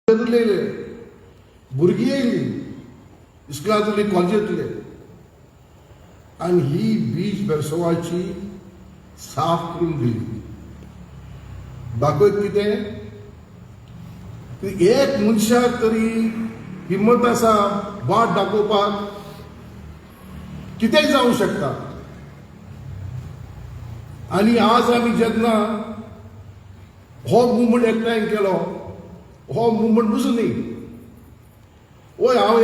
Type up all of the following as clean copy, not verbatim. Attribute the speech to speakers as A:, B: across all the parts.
A: येयले भुरगीं येयली इस्कुलांतली कॉलेजींतले आनी ही बीच बेळसोवाची साफ करून दिली. दाखयत कितें की एक मनशाक तरी हिम्मत आसा वाट दाखोवपाक कितेंय जावं शकता. आनी आज आमी जेन्ना हो मुवमेंट एकठांय केलो, हो मुवमेंट दुसरो न्ही, ओय हांव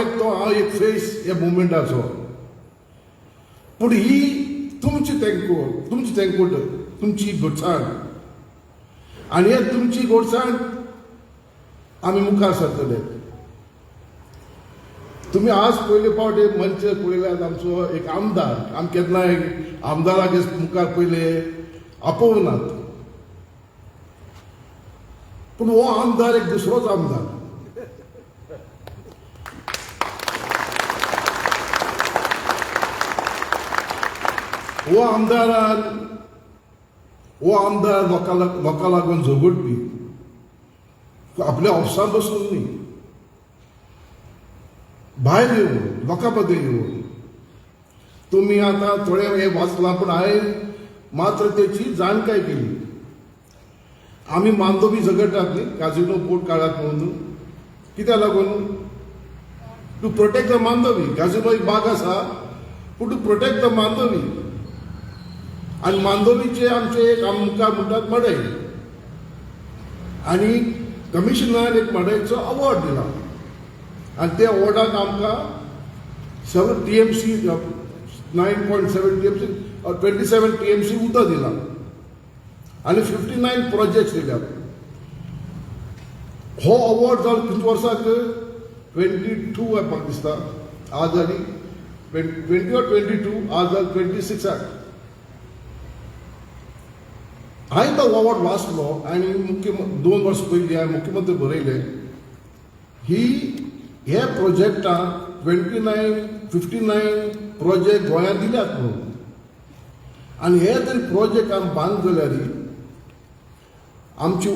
A: एक फेस ह्या मुवमेंटाचो, पूण ही तुमची तेंकोट तुमची घोडसाण आनी हे तुमची घोडसाण आमी मुखार सरतले. तुमी आज पयले फावट मंच पळयल्यात आमचो एक आमदार. आमी केन्नाय आमदाराक मुखार पयले आपोवनात, पूण हो आमदार एक दुसरोच आमदार. हो आमदार लोकां लागून झगडपी, आपल्या ऑफिसांत बसून न्ही, भायर येवन लोकां मदें येवन. तुमी आतां थोडे हे वाचलां, पूण हांवें मात्र तेची जाणकाय केली. आमी मांदोबी झगडटात न्ही, काजिनो बोट काडात म्हणून. कित्याक लागून? To protect the Mandovi. Casino एक भाग आसा, पूण टू प्रोटेक्ट द मांदोबी. आनी मांदोबीचे आमचे एक मुखार म्हणटात मडई, आनी कमिशनरान एक मडईचो अवॉर्ड दिला. आनी त्या अवॉर्डाक आमकां 7 TMC 9.7 TMC 27 TMC उदक दिला आनी 59 प्रोजेक्ट्स दिल्यात. हो अवॉर्ड जालो कितल्या वर्साक? 22 म्हाका दिसता. आज जाली 20 or 22, आज जाली 26. हांवें तो अवॉर्ड वाचलो आनी 2 वर्सां पयलीं हांवें मुख्यमंत्री बरयलें हे प्रोजेक्टाक 59 प्रोजेक्ट गोंयांत दिल्यात म्हणून. आनी हे तरी प्रोजेक्ट आमी बांद जाल्यार आमची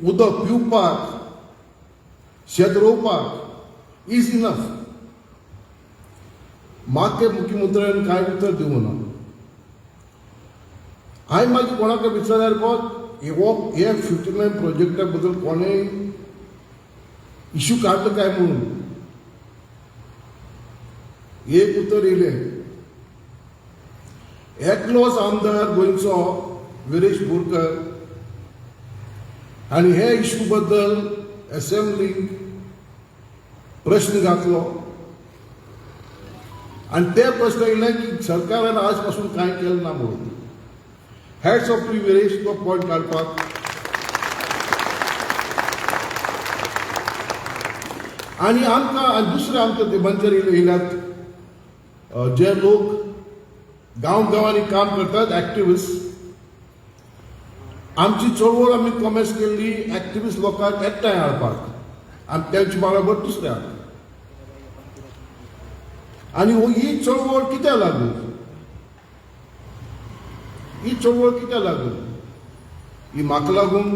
A: उदक पिवपाक, शेत रोवपाक इज इनफ. म्हाका मुख्यमंत्र्यान कांय उतर दिवं ना. हांवें मागीर कोणाक विचारल्यार हे 59 प्रोजेक्टा बद्दल कोणेय इश्यू काडलो काय म्हणून. एक उतर येयलें, एकलोच आमदार गोंयचो विरेश बोरकर, आनी हे इश्यू बद्दल असेंब्लीक प्रश्न घातलो. आनी ते प्रश्न येयले की सरकारान आज पासून कांय केलें ना म्हणून. हॅट्स ऑफ टू विरेश तो पॉयंट काडपाक. आनी आमकां दुसरे आमच्या ते मंचार येयल्यात जे लोक गांवांनी काम करतात, एक्टिविस्ट. आमची चळवळ आमी कॉमेस केल्ली एक्टिविस्ट लोकांक एकठांय हाडपाक आनी तेंचे बरोबर दुसरे हाडपाक. आनी ही चळवळ कित्याक लागून? ही चळवळ कित्याक लागून? ही म्हाका लागून,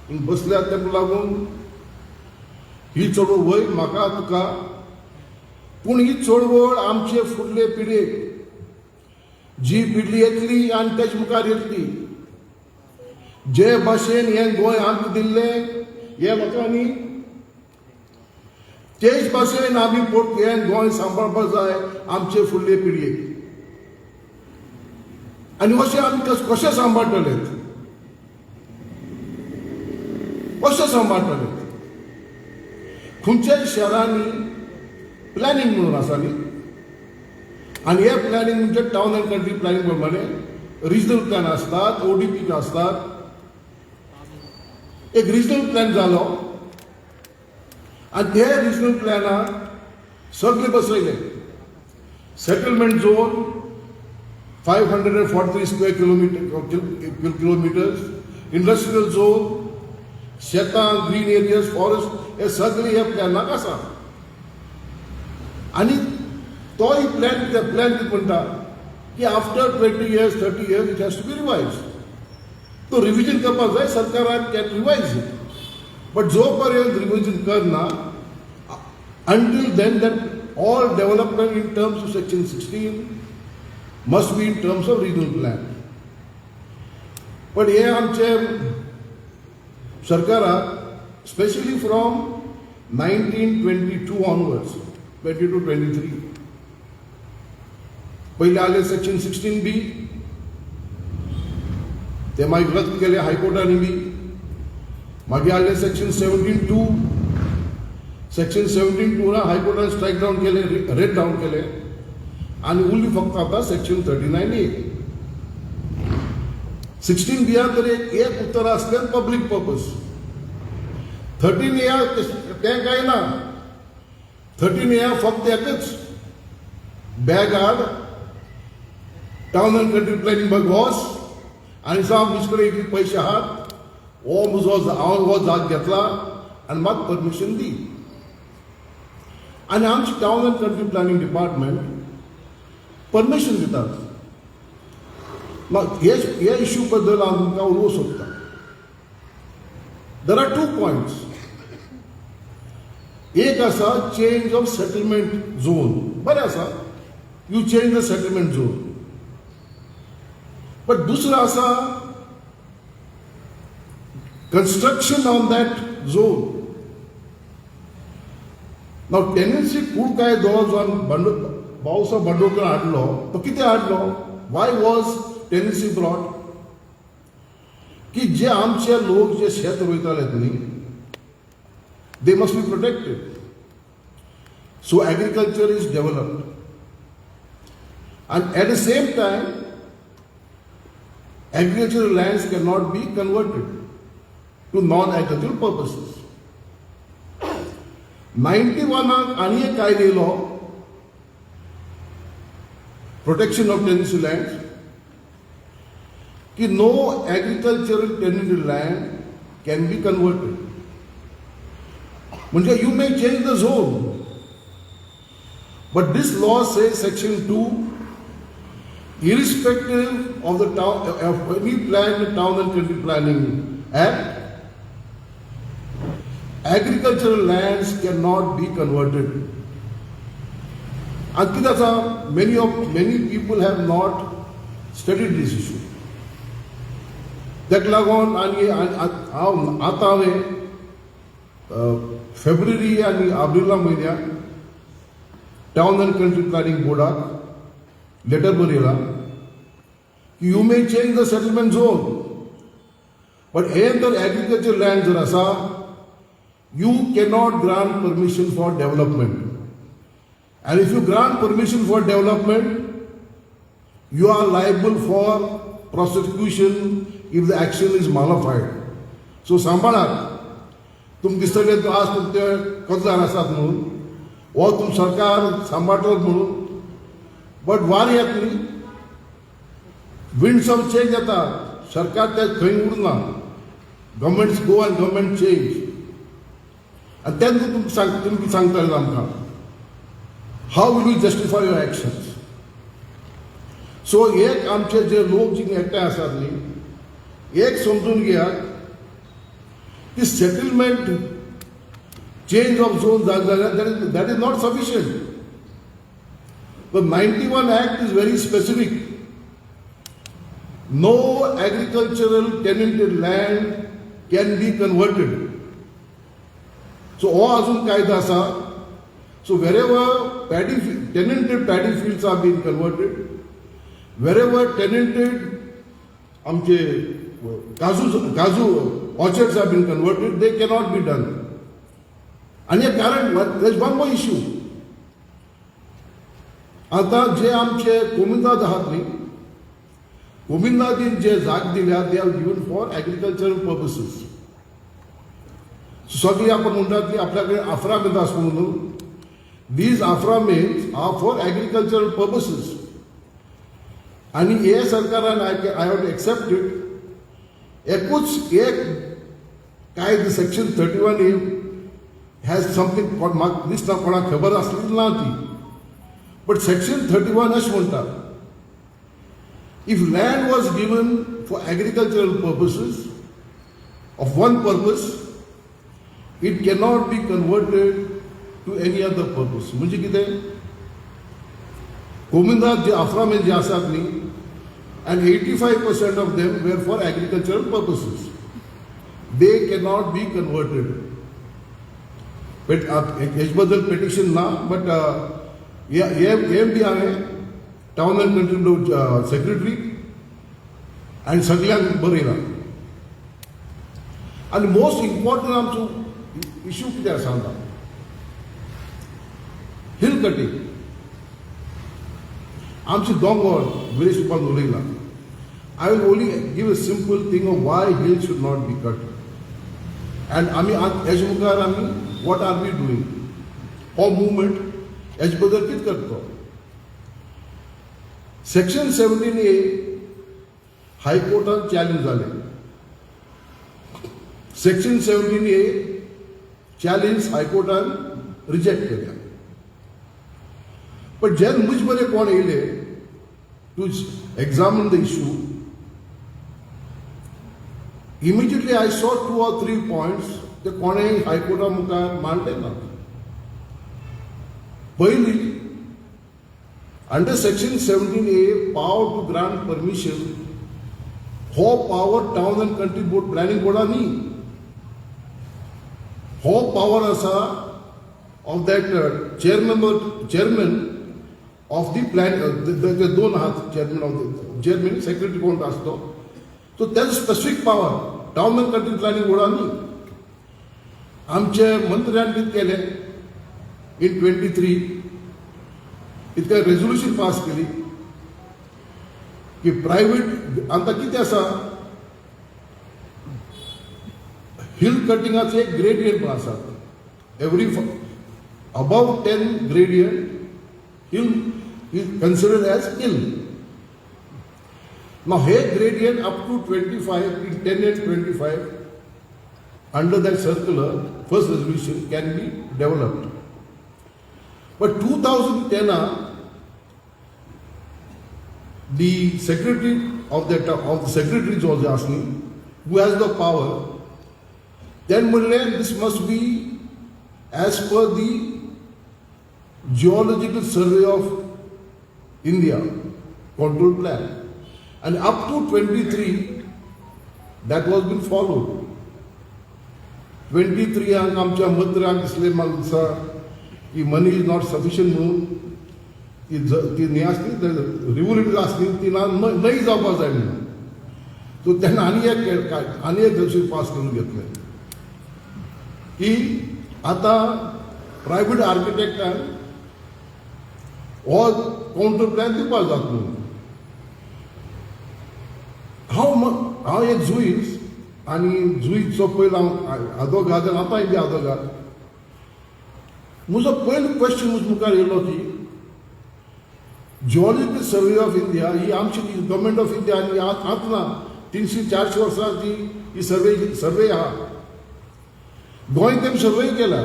A: हिंग बसल्यात ताका लागून ही चळवळ वय म्हाका तुका. पूण ही चळवळ आमचे फुडले पिढयेक, जी पिढी येतली आनी तेचे मुखार येतली, जे भाशेन हें गोंय आमकां दिल्लें हे लोकांनी, तेच भाशेन आमी हें गोंय सांबाळपाक जाय आमचे फुडले पिढयेक. आनी अशें आमी कशें सांबाळटले? कशें सांबाळटले? खंयच्याय शहरांनी प्लॅनिंग म्हणून आसा न्ही, आनी हे प्लॅनिंग म्हणजे टावन एंड कंट्री प्लॅनिंग प्रमाणे रिजनल प्लॅन आसतात, ODP आसतात. एक रिजनल प्लॅन जालो आनी ते रिजनल प्लॅनाक सगळे बसयले. Settlement zone 543 square kilometers, industrial zone, शेतां, ग्रीन एरियाज, फॉरेस्ट, हे सगळे ह्या प्लॅनाक आसा. आनी तोय प्लॅन कितें म्हणटा की after 20 years 30 years it has to be revise. तो रिव्हिजन करपाक जाय सरकारान. Can revise it. बट जोपर्यंत रिव्हिजन करना, until then that all development in terms of section 16 must be in terms of regional plan. But here आमचे सरकाराक, especially from 1922 onwards, 22-23, पहिले आले सेक्शन 16B, ते मागीर रद्द केले हायकोर्टाने बी. मागीर आले सेक्शन 17(2). सेक्शन 17(2) ना हायकोर्टाने स्ट्राईक डाऊन केले, रेड डाऊन केले, आणि उरली फक्त आता सेक्शन 39A. 16B तर एक उत्तर असले पब्लिक पर्पज. 13A ते काय ना. 13A फक्त एकच बॅगार टाउन अँड कंट्री प्लॅनिंग बघोस आणि सांग दुसरे इतले पैसे आहात, हो म्हजो हांव हो जाग घेतला आणि म्हाका परमिशन दी. आणि आमची town and country planning department permission दितात. हे इश्यू बद्दल हांव तुमकां उलोवंक सोदतां. There are 2 points. एक आसा चेंज ऑफ सेटलमेंट झोन. बरें आसा, you change the settlement zone. But दुसरा आसा construction on that zone. Now tenancy कूड काय जो भाऊसा बंडोकर हाडलो तो कितें हाडलो? Why was tenancy brought? की जे आमचे लोक जे शेत रोयताले न्ही, they must be protected. So agriculture is developed. And at the same time, agricultural lands cannot be converted to non-agricultural purposes. 91 आणि एक कायदे येयलो, protection of tenancy lands, कि no agricultural tenanted land can be converted. म्हणजे you may change the zone, but this law says section 2, irrespective of the town of any planned town and country planning act, agricultural lands cannot be converted. And many people have not studied this issue. That lagon आणि आता फेब्रुवारी आणि April महिन्यात town and country planning बोर्डाक letter बरयला की you may change the settlement zone, but हे तर agriculture land जर आसा, you cannot grant permission for development. And if you grant permission for development, you are liable for prosecution if the action is malified. So सांभाळात. तुम दिसतले आज तुमचे कर्जदार आसात म्हणून, वा तुम सरकार सांबाळटलो म्हणून, बट वार येतली, winds of change येता, सरकार ते खंय उरना, governments go and government change. And then तुम्ही सांगताले आमकां, how will you justify your actions? So एक आमचे जे लोक जे एकठांय आसात न्ही, एक समजून घेयात की सेटलमेंट चेंज ऑफ झोन जाल्यार that is not sufficient. The 91 Act is very specific. No agricultural tenanted land can be converted. So हो अजून कायदा आसा. So wherever tenanted paddy fields are being converted, wherever tenanted आमचे काजू orchards have been converted, they cannot be done. And yet there is one more issue. आता जे आमचे कोमिंदाद आहात न्ही, कोमिंदादीन जे जाग दिल्या, they are given for agricultural purposes. सगळी आपण म्हणतात की आपल्याकडे अफरा मेदा असतो म्हणून. These afra mills are for agricultural purposes. आणि हे सरकारान I have to accept it. एकूच एक कायदे section 31A has something called म्हाका दिसता कोणाक खबर आसली ना ती. बट सेक्शन 31 अशें म्हणटा, if land was given for agricultural purposes of one purpose, it cannot be converted to any other purpose. म्हणजे कितें कोमुनात जे अफ्रामेल जे आसात न्ही, and 85% of them were for agricultural purposes. They cannot be converted. But हेच बद्दल petition ना, but hey B हांवें town and country secretary आनी सगळ्यांक बरयलां. आनी मोस्ट इम्पॉर्टंट आमचो इश्यू कितें आसा हांगा, हिल कटींग. आमची दोंगर गिरीश रुपान उलयला. I will only give a simple thing of why hills should not be cut. And hedge मुखार आमी what are we doing? हो movement हेज बद्दल कितें करता? Section 17A हायकोर्टान चॅलेंज जालें. Section 17A चॅलेंज हायकोर्टान रिजेक्ट केल्या. पण जेन्ना मुझ बरें कोण येयले to examine the issue, immediately I saw 2 or 3 points ते कोणेय हायकोर्टा मुखार मांडले ना. पयली, under section 17A power to grant permission, हो power town and country board planning बोर्डा न्ही. हो power आसा of that chairman of the plan, the दोन आहात chairman secretary कोण असतो. So त्याच specific power town and country planning बोर्डा न्ही. आमचे मंत्र्यान कितें केलें in 23 इतकें रेझोल्युशन पास केली की प्रायव्हेट आतां कितें आसा, हिल कटिंगाचे एक ग्रेडियंट पण आसा. Every above 10 gradient hill is considered as hill. Now here gradient up to 25, in 10 and 25, under that circular first resolution can be developed. But 2010 the secretary of the secretaries was asking who has the power. Then this must be as per the Geological Survey of India control plan, and up to 23 that was been followed. 23 आमच्या मंत्र्यांक दिसले म्हाका दिसा की money is not sufficient म्हणून ती न्ही आसली रिव्होल्यूट आसली ती नाही जावपाक जाय म्हणून. सो तेन्ना आनी एक रेझोल्युशन पास करून घेतलें की आतां प्रायव्हेट आर्किटेक्टान हो काउंटर प्लॅन दिवपाक जाता म्हणून. हांव एक जुईज आनी जुईजचो पयलो हांव आदोगाद आतांय बी आदोगाद. म्हजो पयलो क्वेश्चन म्हजे मुखार येयलो की जिओलॉजिकल सर्वे ऑफ इंडिया ही आमची गव्हर्मेंट ऑफ इंडिया आनी आतां 300-400 वर्सांची ही सर्वे आहा. गोंय तेम सर्वे केला.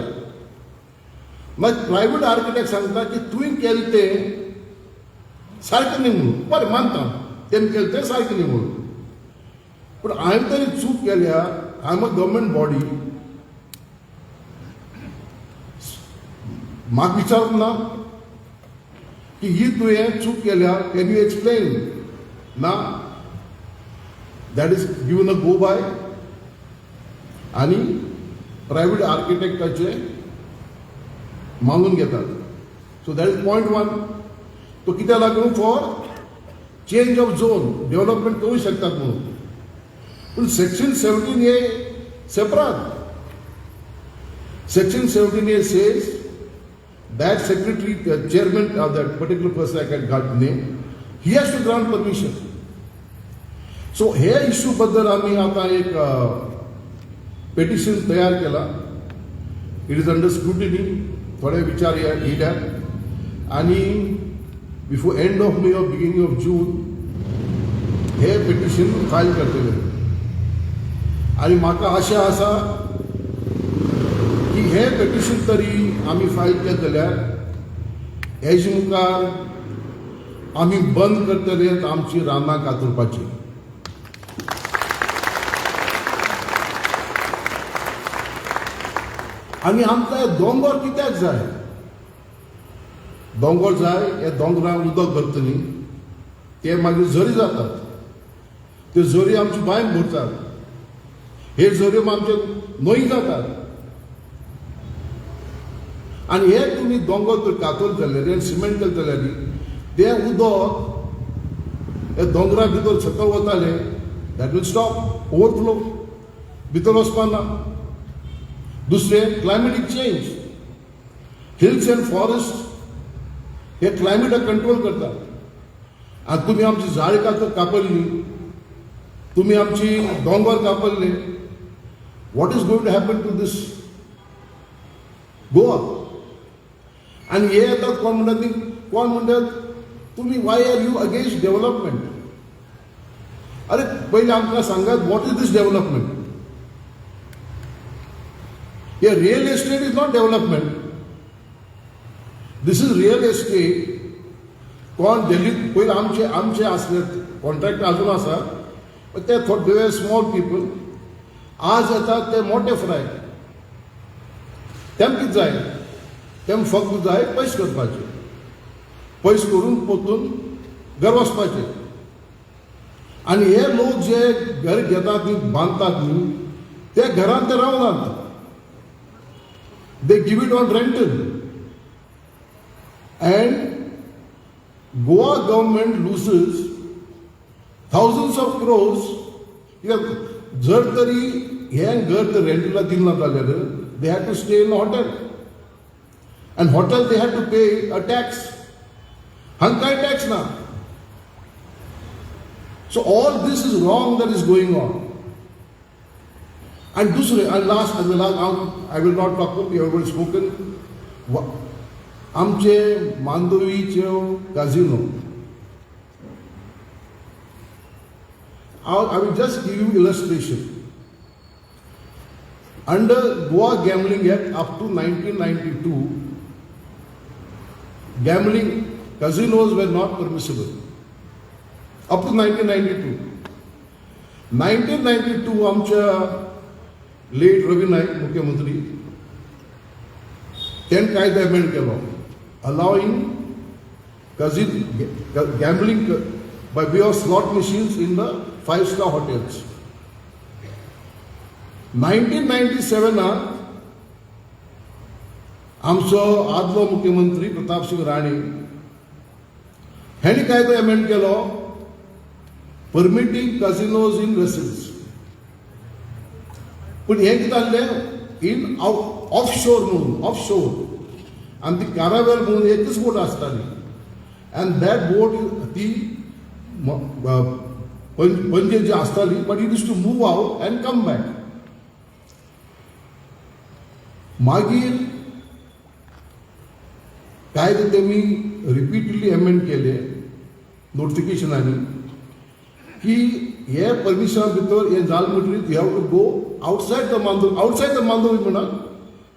A: मागीर प्रायव्हेट आर्किटेक्ट सांगता की तुवें केलें तें सारकें न्ही म्हणून. बरें मानता तेम केलें तें सारकें न्ही म्हणून. पूण हांवें तरी चूक केल्या. I am a government body. म्हाका विचारूंक ना की ही तुवें चूक केल्या, कॅन यू एक्सप्लेन. ना, that is given a go by. आनी प्रायव्हेट आर्किटेक्टाचे मागून घेतात. So that is point 1. तो कित्याक लागून for change of zone development करूंक शकतात म्हणून. पूण section 17A separate. Section 17A says that secretary, chairman of that particular person, I can got name, he has to grant permission. So हे issue बद्दल आम्ही आता एक पेटिशन तयार केला. It is under scrutiny. थोडे विचार येयल्यात आनी before end of May or beginning of June हे पेटिशन फायल करतले. आनी म्हाका आशा आसा की हे पेटिशन तरी आमी फायल केलें जाल्यार हेजे मुखार आमी बंद करतले आमची रानां कातरपाची. आनी आमकां हे दोंगर कित्याक जाय? दोंगर जाय, हे दोंगराक उदक भरतली, ते मागीर झरी जातात. ते झरी आमची बांयक भरतात. हे झऱ्यो आमचे न्हंय जातात. आनी हे तुमी दोंगर जर कातोल जाल्यार आनी सिमेंट केले जाल्यार ते उदक हे दोंगरा भितर सकयल वताले, दॅट विल स्टॉप ओवरफ्लो, भितर वचपा ना. दुसरें climatic change. Hills and forest हे क्लायमेटाक कंट्रोल करतात. आनी तुमी आमची झाडां कापल्ली, तुमी आमची दोंगर कापल्ले, what is going to happen to this Goa? आनी हे येतात कोण म्हणटात तुमी why are you against development? अरे पहिले आमकां सांगात वॉट इज दिस डेव्हलपमेंट? हे real estate is not development. This is real estate. कोण दिल्लीत पहिले आमचे असले कॉन्ट्रॅक्ट अजून आसा, ते थोडे स्मॉल पीपल. आज येतात ते मोठे फ्राय. तेम कितें जाय? तेम फक्त जाय पयस करपाचे, पयस करून पोतून घर वचपाचे. आनी हे लोक जे घर घेतात न्ही, बांदतात न्ही, ते घरांत ते रावनात. They give it on rental. And Goa government loses thousands of crores. जर तरी हे घर ते रेंटला दिना जाल्यार they had to stay in a hotel. And hotel they had to pay a tax. हांगा कांय टॅक्स ना. So all this is wrong that is going on. And dusre, and last, I will not talk about, we have already spoken. आमचे मांदोवीचे काझिनो. I will just give you illustration. Under Goa Gambling Act up to 1992, gambling casinos were not permissible. Up to 1992. 1992 आमच्या late रवी नाईक मुख्यमंत्री त्यांनी कायदा amend Kelo, allowing gambling by way of slot machines in the 5-star hotels. 1997 आमचो आदलो मुख्यमंत्री प्रताप सिंग राणे हेणी कायदो amend केलो, permitting कॅसिनोज इन vessels. पण हे कितें जाल्लें, इन ऑफशोर म्हणून, ऑफशोर. आनी ती कारावेल म्हणून एकच बोट आसताली. एंड दॅट बोट ती पणजे जी आसताली, but it is to move out and come back. मागीर कायदे तेमी रिपीटली अमेंड केले नोटिफिकेशनांनी की हे परमिशना भितर हे जाल म्हणटरीच you have to go outside the Mandovi. Outside the Mandovi म्हणा,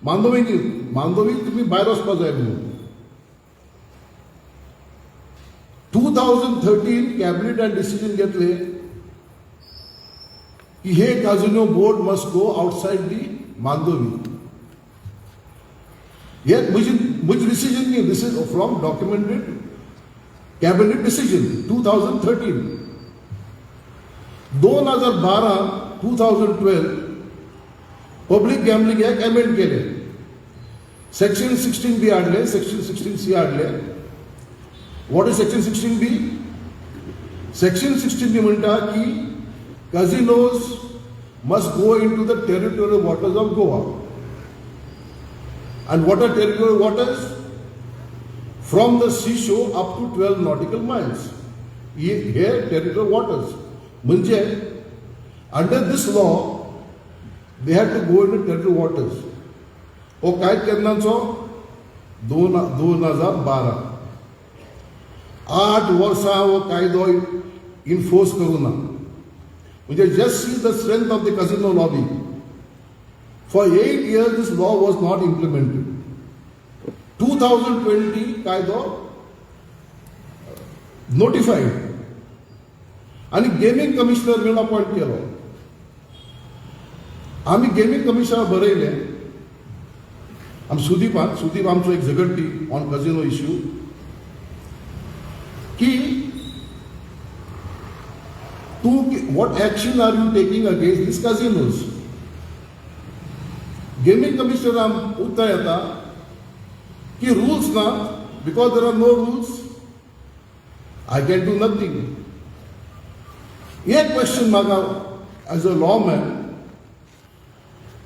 A: मांदोवी न्ही, मांदोवी तुमी भायर वचपा जाय म्हणून. 2013 कॅबिनेटान डिसिजन घेतले की हे casino board must go outside the Mandovi. Yet, which decision? This is from documented cabinet decision 2013. 2012 Public Gambling Act amend केले. Section 16B हाडले, Section 16C हाडले. What is Section 16B? Section 16B म्हणटा की casinos must go into the territorial waters of Goa. And what are territorial waters? From the seashore up to 12 nautical miles. Here territorial waters. म्हणजे under this law they had to go into territorial waters. हो काय केन्नाचो 2012. 8 वर्सां हो कायदो enforce करूना. म्हणजे just see the strength of the casino lobby. For 8 years, this law was not implemented. 2020, कायदो notified. आणि gaming commissioner म्हणून अपॉइंट केलो. आम्ही गेमिंग कमिशनर बरयले सुदीप आमचो एक झगडटी ऑन कजिनो इश्यू की what action are you taking against these casinos? Gaming commissioner उत्तर येता की rules ना, because there are no rules, I can do nothing. एक question मागा as a lawman,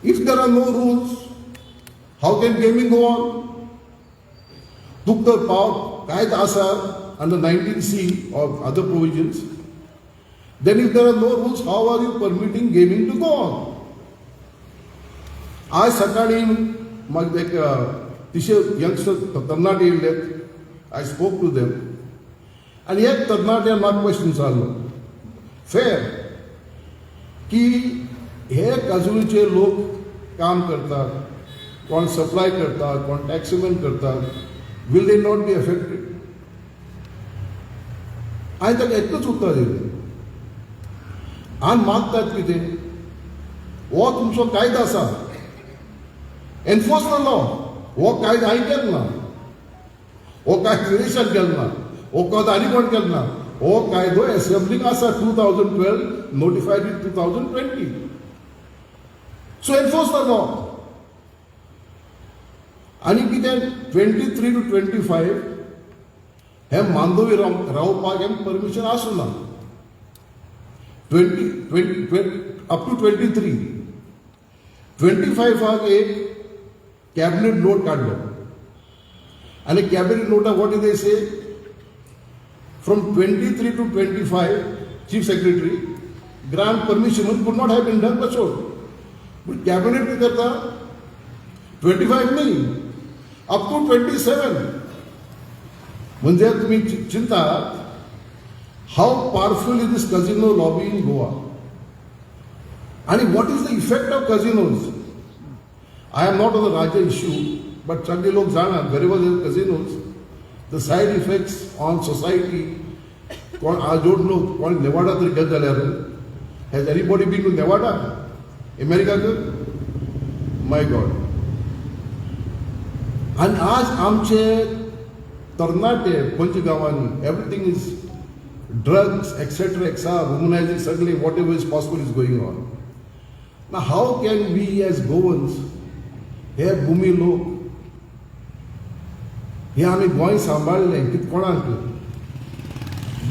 A: if there are no rules, how can gaming go on? तुका power कायदा आसा under 19C or other provisions. Then if there are no rules, how are you permitting gaming to go on? आज सकाळी मग एक तिशे youngster तरणाटे येयलेत. I spoke to them. आणि एक तरणाट्यान म्हाका क्वेश्चन विचारलो, फेर की हे काजुचे लोक काम करतात, कोण सप्लाय करतात, कोण टॅक्स पेमेंट करतात, will they not be affected? हांवें ताका एकच उत्तर दिलें, आनी मागतात कितें? हो तुमचो कायदो आसा, एनफोर्स द लॉ. हो कायदो हांवें केलो ना, हो कायदो क्रिएशन केलो ना, हो कायदो आनी कोण केलो ना. हो कायदो असेंब्लीक आसा 2012, नोटिफायड इन 2020. सो एनफोर्स द लॉ. आनी कितें 23 to 25 हे मांदोवी रावपाक हें परमिशन आसूं ना. 20 up to 23. 25 एक कॅबिनेट नोट काढलो आणि कॅबिनेट नोटा what is they say from 23 to 25 chief secretary grant permission could not have been done but but cabinet कितें करता 25 न्ही अप टू 27. म्हणजे तुम्ही चिंतात how powerful is this casino lobby in Goa? And what is the effect of casinos? I am not on the Raja issue, but सगळे लोक जाणा wherever there are casinos, the side effects on society. I don't know, कोण Nevada तरी गेल जाल्यार. Has anybody been to Nevada? America? My God. And आज आमचे तरणाटे पंच गावांनी everything is drugs, etc., womanizing, suddenly whatever is possible is going on. Now, how can we as Goans, हे भूमी लोक, हे आम्ही गोंय सांबाळलें कितें कोणाक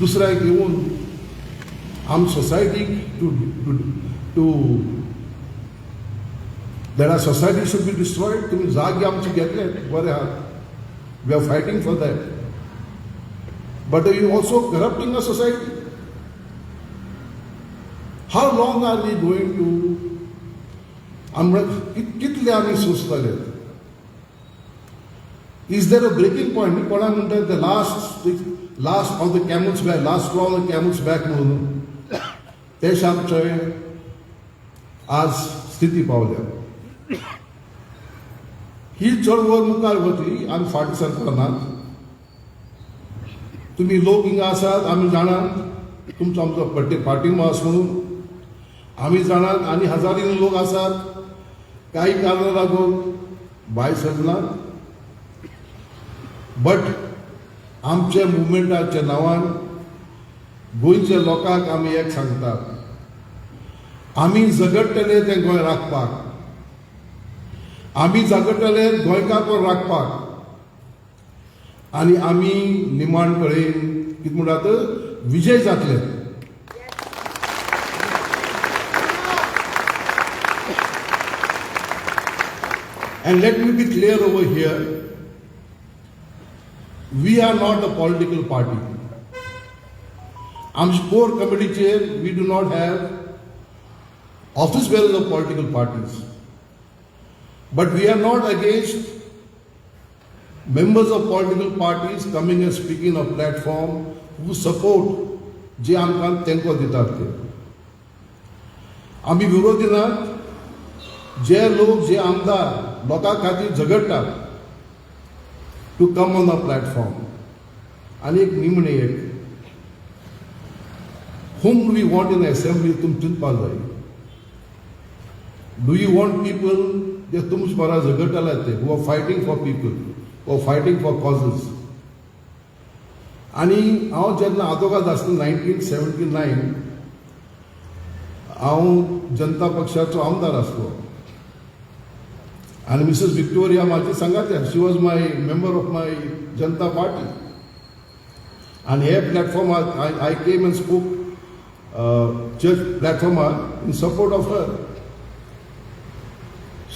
A: दुसऱ्याक येवन आम सोसायटीक to that our society should be destroyed? तुम्ही जागे आमचे घेतले बरें आहात. We are fighting for that. But are you also corrupting a society? How long are we going to? कितले आम्ही सोचतले? Is there a breaking point? कोणा म्हणतात the last of the camel's back, last straw of the camel's back म्हणून तेच आमचे आज स्थिती पावल्या. ही चळवळ मुखार वतली आमी फाटी सरपाक नात. तुम्ही लोक हिंगा आसात, आमी जाणात तुमचो आमचो पाठिंबो आसा म्हणून आमी जाणात. आनी हजारीन लोक आसात काही कारणां लागून भायर सरनात. बट आमच्या मुवमेंटाच्या नांवान गोंयच्या लोकांक आमी एक सांगतात, आमी झगडटले तें गोंय राखपाक, आमी झगडटले गोंयकार राखपाक. आणि आम्ही निमाण कळेन कितें म्हणटात विजय जातले. And let me be clear over here, we are not a political party. आमच्या core कमिटीचेर we do not have office bearers of political parties. But we are not against members of political parties coming and speaking on platform who support जे आमकां तेंको दितात ते. आमी विरोधी नात. जे लोक जे आमदार लोकां खातीर झगडटात to come on the platform. आनी एक निमणे एक whom do we want in the assembly तुम चिंतपाक जाय. Do you want people जे तुमचे बरा झगडटाले ते who are fighting for people, who are fighting for causes. आनी हांव जेन्ना आदोगाद आसतना 1979 हांव जनता पक्षाचो आमदार आसलो आनी मिसेस विक्टोरिया म्हाजी सांगात्यार, she was my member of my Janata party. आनी हे प्लॅटफॉर्मार I came and spoke church प्लॅटफॉर्मार in support of her.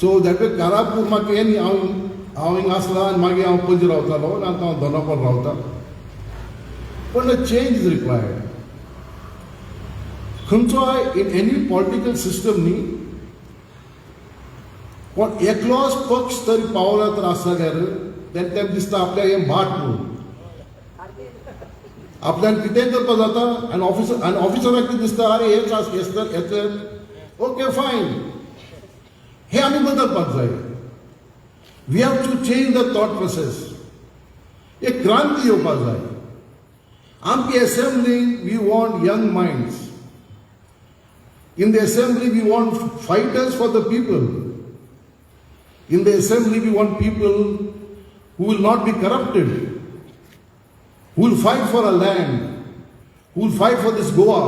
A: So that way Karapur म्हाका हे न्ही, हांव हिंगा आसला आनी मागीर हांव पणजे रावतालो आनी आतां हांव दोनापावल रावता. पण अ चेंज इज रिक्वायर्ड. खंयचोय इन एनी पॉलिटिकल सिस्टम न्ही, पण एकलोच पक्ष तरी पावला तर आसा जाल्यार तेंकां दिसता आपल्याक हें भाट म्हणून, आपल्यान कितेंय करपाक जाता. आनी ऑफिसराक कितें दिसता, अरे हेच ओके फायन, हे आमी बदलपाक जाय. We have to change the thought process. एक क्रांती येवपाक जाय. आमची असेंब्लीक we want young minds. In the assembly we want fighters for the people. In the assembly we want people who will not be corrupted, who will fight for our land, who will fight for this Goa,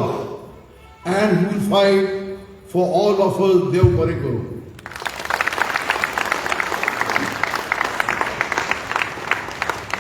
A: and who will fight for all of us. Dev Bari Karo.